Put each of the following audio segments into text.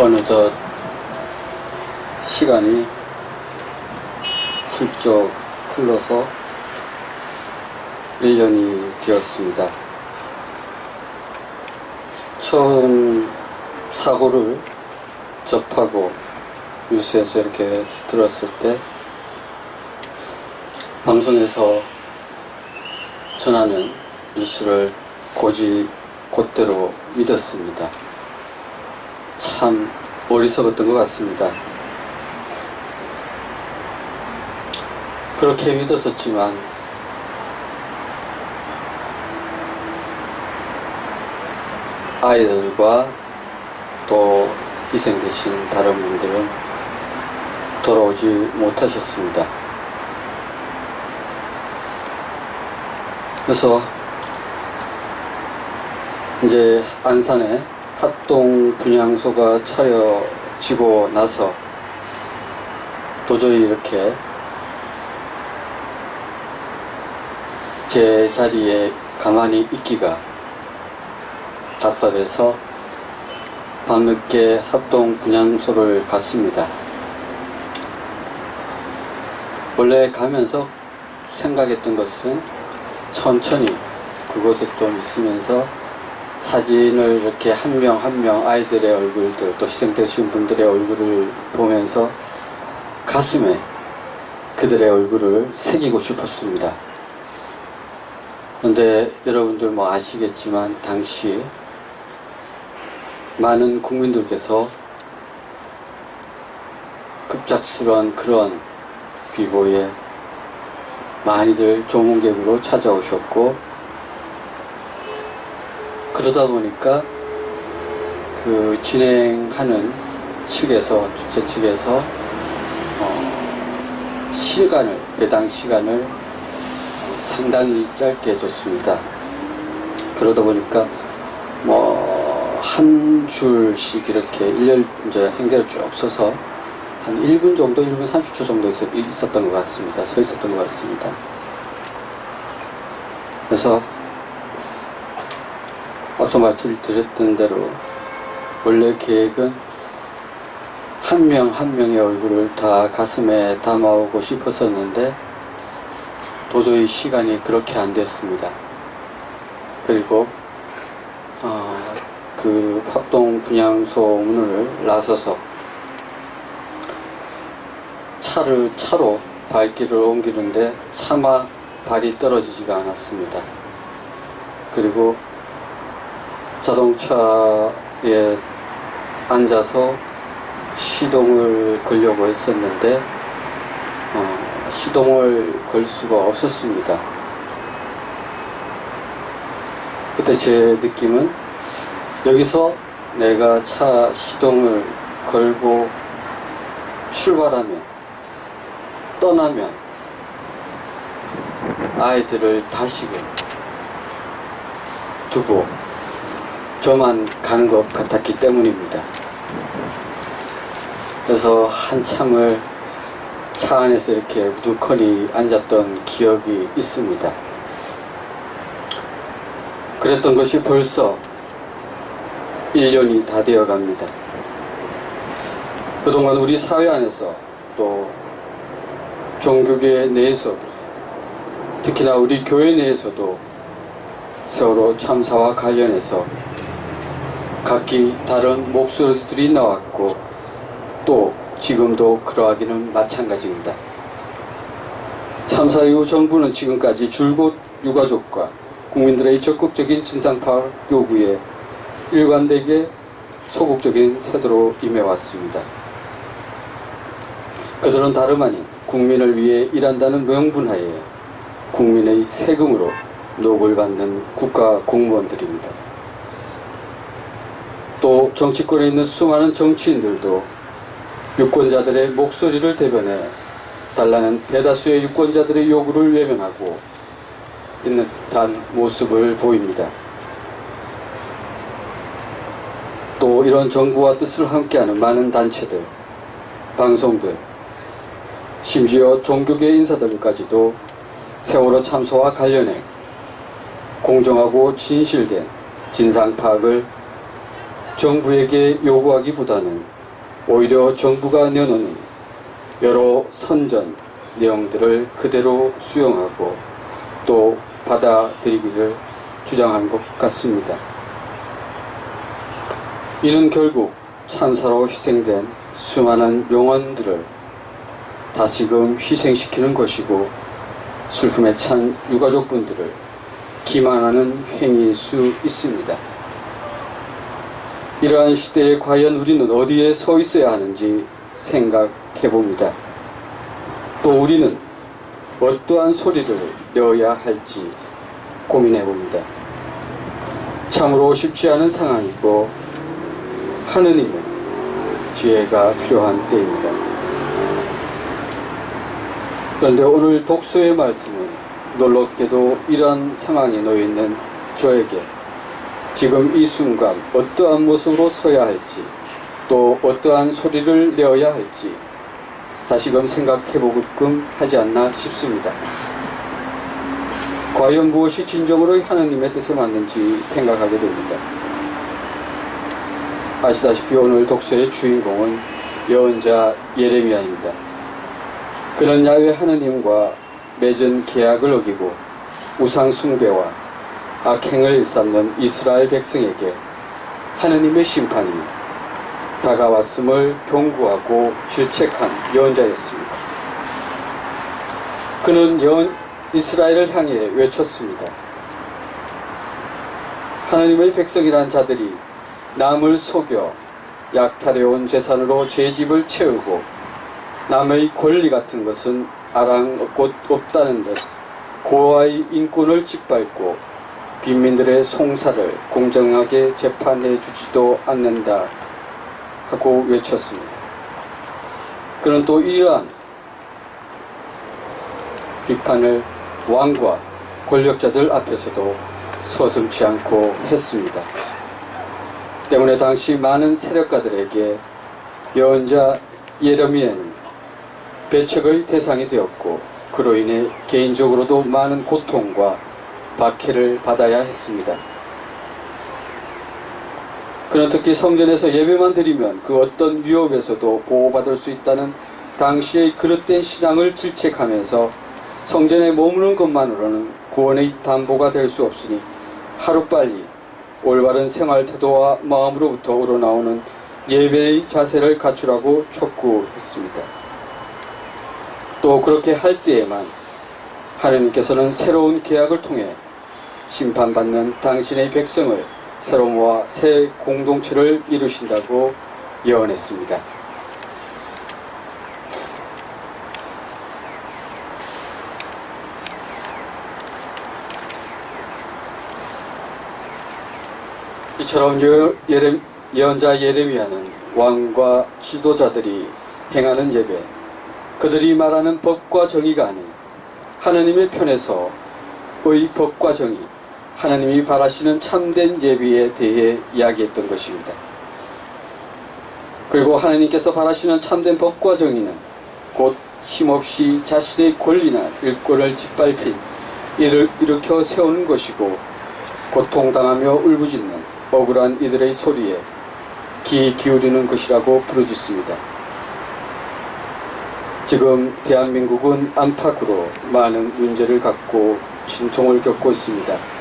어느덧 시간이 훌쩍 흘러서 1년이 되었습니다. 처음 사고를 접하고 뉴스에서 이렇게 들었을 때 방송에서 전하는 뉴스를 곧대로 믿었습니다. 참 어리석었던 것 같습니다. 그렇게 믿었었지만 아이들과 또 희생되신 다른 분들은 돌아오지 못하셨습니다. 그래서 이제 안산에 합동 분향소가 차려지고 나서 도저히 이렇게 제 자리에 가만히 있기가 답답해서 밤늦게 합동 분향소를 갔습니다. 원래 가면서 생각했던 것은 천천히 그곳에 좀 있으면서 사진을 이렇게 한 명 한 명 아이들의 얼굴들 또 희생되신 분들의 얼굴을 보면서 가슴에 그들의 얼굴을 새기고 싶었습니다. 그런데 여러분들 뭐 아시겠지만 당시 많은 국민들께서 급작스러운 그런 비보에 많이들 조문객으로 찾아오셨고, 그러다 보니까 그 진행하는 측에서, 주최 측에서 배당 시간을 상당히 짧게 해줬습니다. 그러다 보니까 한 줄씩 이렇게 이제 행계를 쭉 써서 한 1분 정도, 1분 30초 정도 있었던 것 같습니다. 서 있었던 것 같습니다. 그래서 앞서 말씀드렸던 대로 원래 계획은 한 명 한 명의 얼굴을 다 가슴에 담아오고 싶었었는데 도저히 시간이 그렇게 안 됐습니다. 그리고 그 합동 분향소 문을 나서서 차로 발길을 옮기는데 차마 발이 떨어지지가 않았습니다. 그리고 자동차에 앉아서 시동을 걸려고 했었는데 시동을 걸 수가 없었습니다. 그때 제 느낌은 여기서 내가 차 시동을 걸고 출발하면, 떠나면 아이들을 다시금 두고 저만 가는 것 같았기 때문입니다. 그래서 한참을 차 안에서 이렇게 우두커니 앉았던 기억이 있습니다. 그랬던 것이 벌써 1년이 다 되어 갑니다. 그동안 우리 사회 안에서 또 종교계 내에서도 특히나 우리 교회 내에서도 세월호 참사와 관련해서 각기 다른 목소리들이 나왔고 또 지금도 그러하기는 마찬가지입니다. 참사 이후 정부는 지금까지 줄곧 유가족과 국민들의 적극적인 진상파악 요구에 일관되게 소극적인 태도로 임해왔습니다. 그들은 다름 아닌 국민을 위해 일한다는 명분하에 국민의 세금으로 녹을 받는 국가 공무원들입니다. 또 정치권에 있는 수많은 정치인들도 유권자들의 목소리를 대변해 달라는 대다수의 유권자들의 요구를 외면하고 있는 듯한 모습을 보입니다. 또 이런 정부와 뜻을 함께하는 많은 단체들, 방송들, 심지어 종교계 인사들까지도 세월호 참사와 관련해 공정하고 진실된 진상 파악을 정부에게 요구하기보다는 오히려 정부가 내놓는 여러 선전 내용들을 그대로 수용하고 또 받아들이기를 주장한 것 같습니다. 이는 결국 참사로 희생된 수많은 영혼들을 다시금 희생시키는 것이고 슬픔에 찬 유가족분들을 기만하는 행위일 수 있습니다. 이러한 시대에 과연 우리는 어디에 서 있어야 하는지 생각해 봅니다. 또 우리는 어떠한 소리를 내어야 할지 고민해 봅니다. 참으로 쉽지 않은 상황이고 하느님의 지혜가 필요한 때입니다. 그런데 오늘 독서의 말씀은 놀랍게도 이러한 상황에 놓여있는 저에게 지금 이 순간 어떠한 모습으로 서야 할지 또 어떠한 소리를 내어야 할지 다시금 생각해보게끔 하지 않나 싶습니다. 과연 무엇이 진정으로 하느님의 뜻에 맞는지 생각하게 됩니다. 아시다시피 오늘 독서의 주인공은 예언자 예레미야입니다. 그는 야훼 하느님과 맺은 계약을 어기고 우상 숭배와 악행을 일삼는 이스라엘 백성에게 하느님의 심판이 다가왔음을 경고하고 질책한 예언자였습니다. 그는 이스라엘을 향해 외쳤습니다. 하느님의 백성이란 자들이 남을 속여 약탈해온 재산으로 제 집을 채우고 남의 권리 같은 것은 아랑곳 없다는 듯 고아의 인권을 짓밟고 빈민들의 송사를 공정하게 재판해 주지도 않는다 하고 외쳤습니다. 그는 또 이러한 비판을 왕과 권력자들 앞에서도 서슴지 않고 했습니다. 때문에 당시 많은 세력가들에게 예언자 예레미야는 배척의 대상이 되었고 그로 인해 개인적으로도 많은 고통과 박해를 받아야 했습니다. 그는 특히 성전에서 예배만 드리면 그 어떤 위협에서도 보호받을 수 있다는 당시의 그릇된 신앙을 질책하면서 성전에 머무는 것만으로는 구원의 담보가 될 수 없으니 하루빨리 올바른 생활 태도와 마음으로부터 우러나오는 예배의 자세를 갖추라고 촉구했습니다. 또 그렇게 할 때에만 하나님께서는 새로운 계약을 통해 심판받는 당신의 백성을 새로 모아 새 공동체를 이루신다고 예언했습니다. 이처럼 예언자 예레미야는 왕과 지도자들이 행하는 예배, 그들이 말하는 법과 정의가 아닌 하나님의 편에서의 법과 정의, 하나님이 바라시는 참된 예배에 대해 이야기했던 것입니다. 그리고 하나님께서 바라시는 참된 법과 정의는 곧 힘없이 자신의 권리나 일권을 짓밟힌 이를 일으켜 세우는 것이고 고통당하며 울부짖는 억울한 이들의 소리에 귀 기울이는 것이라고 부르짖습니다. 지금 대한민국은 안팎으로 많은 문제를 갖고 진통을 겪고 있습니다.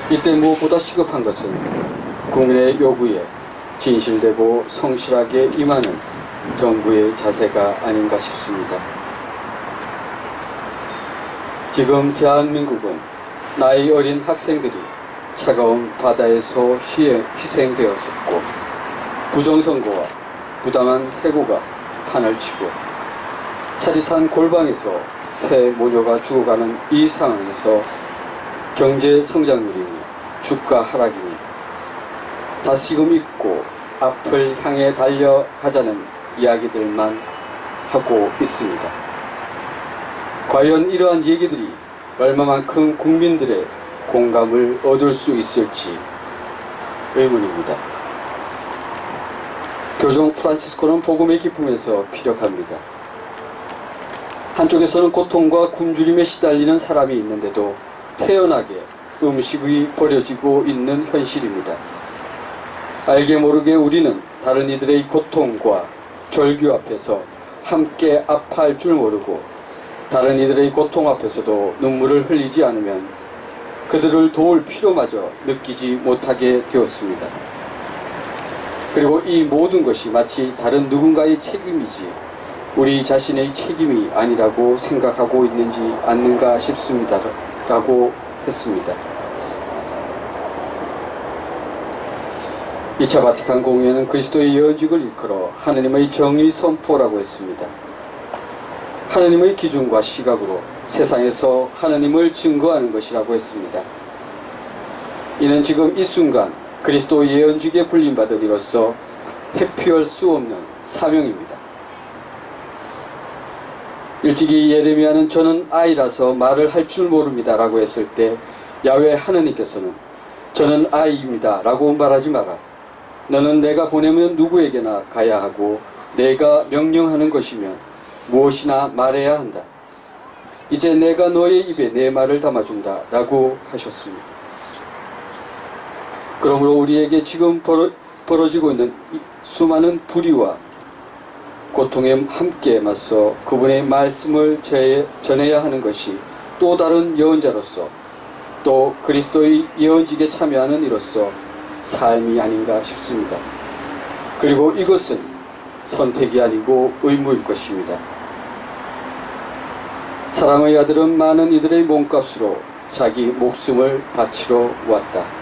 이때 무엇보다 시급한 것은 국민의 요구에 진실되고 성실하게 임하는 정부의 자세가 아닌가 싶습니다. 지금 대한민국은 나이 어린 학생들이 차가운 바다에서 희생되었었고 부정선거와 부당한 해고가 판을 치고 차디찬 골방에서 새 모녀가 죽어가는 이 상황에서 경제 성장률이니 주가 하락이니 다시금 잊고 앞을 향해 달려가자는 이야기들만 하고 있습니다. 과연 이러한 얘기들이 얼마만큼 국민들의 공감을 얻을 수 있을지 의문입니다. 교종 프란치스코는 복음의 기쁨에서 피력합니다. 한쪽에서는 고통과 굶주림에 시달리는 사람이 있는데도 태연하게 음식이 버려지고 있는 현실입니다. 알게 모르게 우리는 다른 이들의 고통과 절규 앞에서 함께 아파할 줄 모르고 다른 이들의 고통 앞에서도 눈물을 흘리지 않으면 그들을 도울 필요마저 느끼지 못하게 되었습니다. 그리고 이 모든 것이 마치 다른 누군가의 책임이지 우리 자신의 책임이 아니라고 생각하고 있는지 않는가 싶습니다. 라고 했습니다. 2차 바티칸 공회는 그리스도의 예언직을 일컬어 하느님의 정의 선포라고 했습니다. 하느님의 기준과 시각으로 세상에서 하느님을 증거하는 것이라고 했습니다. 이는 지금 이 순간 그리스도 예언직에 불림받은 이로서 회피할 수 없는 사명입니다. 일찍이 예레미야는 저는 아이라서 말을 할 줄 모릅니다 라고 했을 때 야훼 하느님께서는 저는 아이입니다 라고 말하지 마라. 너는 내가 보내면 누구에게나 가야 하고 내가 명령하는 것이면 무엇이나 말해야 한다. 이제 내가 너의 입에 내 말을 담아준다 라고 하셨습니다. 그러므로 우리에게 지금 벌어지고 있는 수많은 불의와 고통에 함께 맞서 그분의 말씀을 전해야 하는 것이 또 다른 예언자로서 또 그리스도의 예언직에 참여하는 이로서 삶이 아닌가 싶습니다. 그리고 이것은 선택이 아니고 의무일 것입니다. 사랑의 아들은 많은 이들의 몸값으로 자기 목숨을 바치러 왔다.